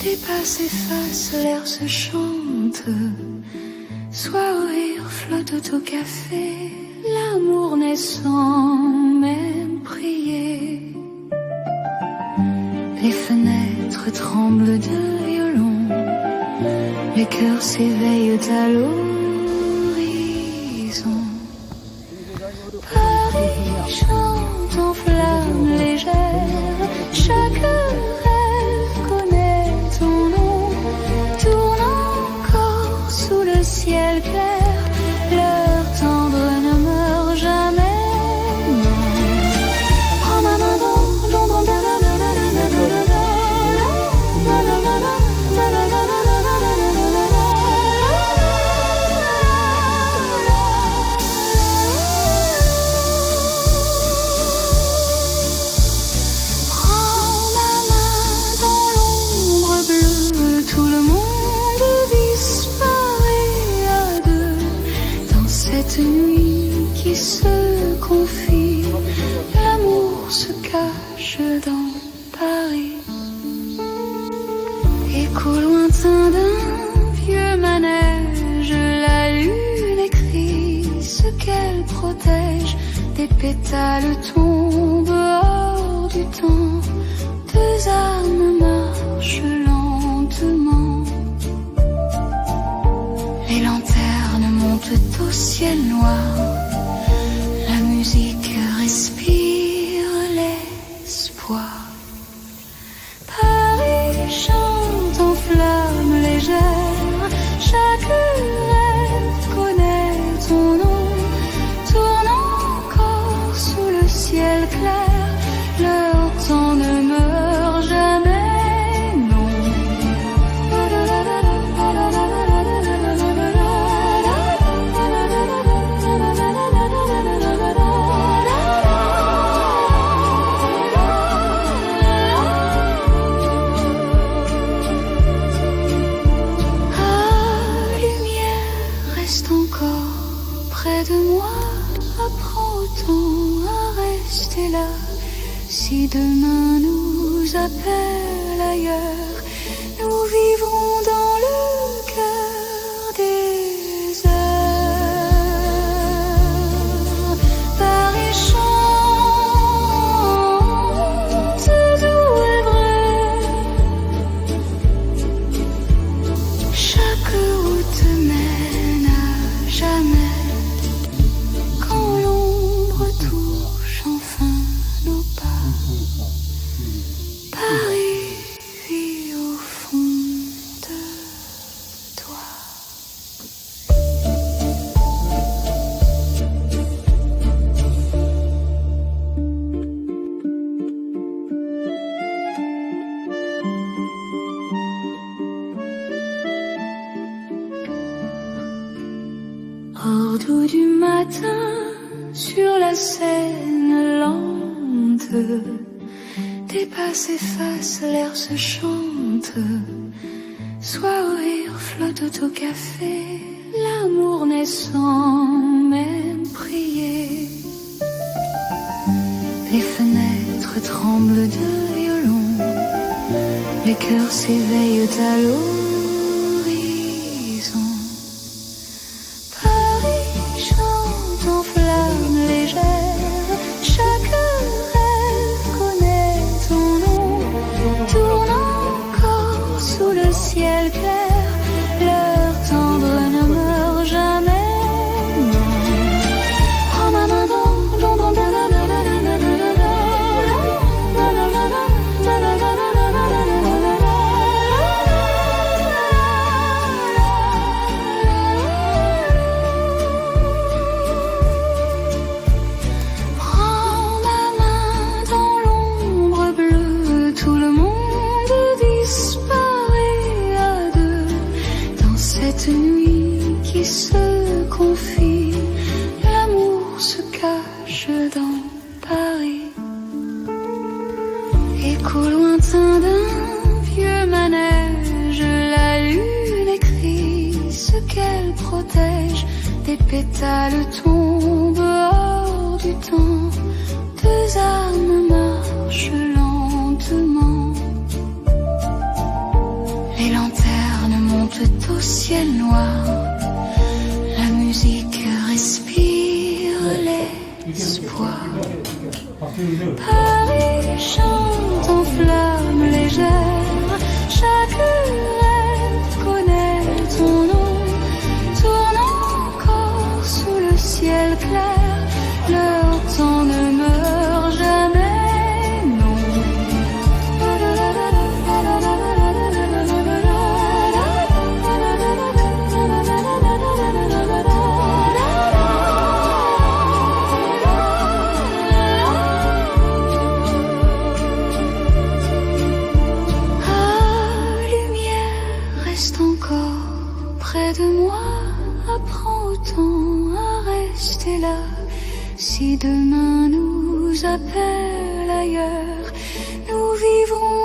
dépasse, efface, l'air se chante. Soit au rire, flotte au café, l'amour naît sans même prier. Les fenêtres tremblent de violon, les cœurs s'éveillent à l'horizon. Paris chante en flammes légères, chaque rêve connaît ton nom. Tourne encore sous le ciel clair, leur tendre ne meurt jamais. Non. Prends ma main dans cette nuit qui se confie, l'amour se cache dans Paris. Écho lointain d'un vieux manège, la lune écrit ce qu'elle protège. Des pétales tombent hors du temps, deux âmes marchent lentement. Les lanternes montent au ciel noir, la musique respire l'espoir. Paris chante en flammes légères, chaque rêve connaît ton nom. Tourne encore sous le ciel clair, leur temps ne meurt jamais. De moi, apprends autant à rester là. Si demain nous appelle ailleurs, nous vivrons dans le cœur des heures. Paris chante, doux et vrai, chaque route mène à jamais. Hors doux du matin, sur la Seine lente, dépasse, efface, l'air se chante. Soit au rire, flotte au café, l'amour naît sans même prier. Les fenêtres tremblent de violon, les cœurs s'éveillent à l'horizon. En flammes légères, chaque rêve connaît ton nom. Tourne encore sous le ciel clair, leur tendre ne meurt jamais. Non. Prends ma main dans cette nuit qui se confie, l'amour se cache dans Paris. Écho lointain d'un vieux manège, la lune écrit ce qu'elle protège. Des pétales tombent hors du temps, deux âmes marchent lentement. ciel noir. La musique respire l'espoir. Paris chante en flammes légères. Chaque rêve connaît ton nom. Tourne encore sous le ciel clair. Leur temps ne meurt jamais, non. Reste encore près de moi, apprends autant à rester là. Si demain nous appelle ailleurs, nous vivrons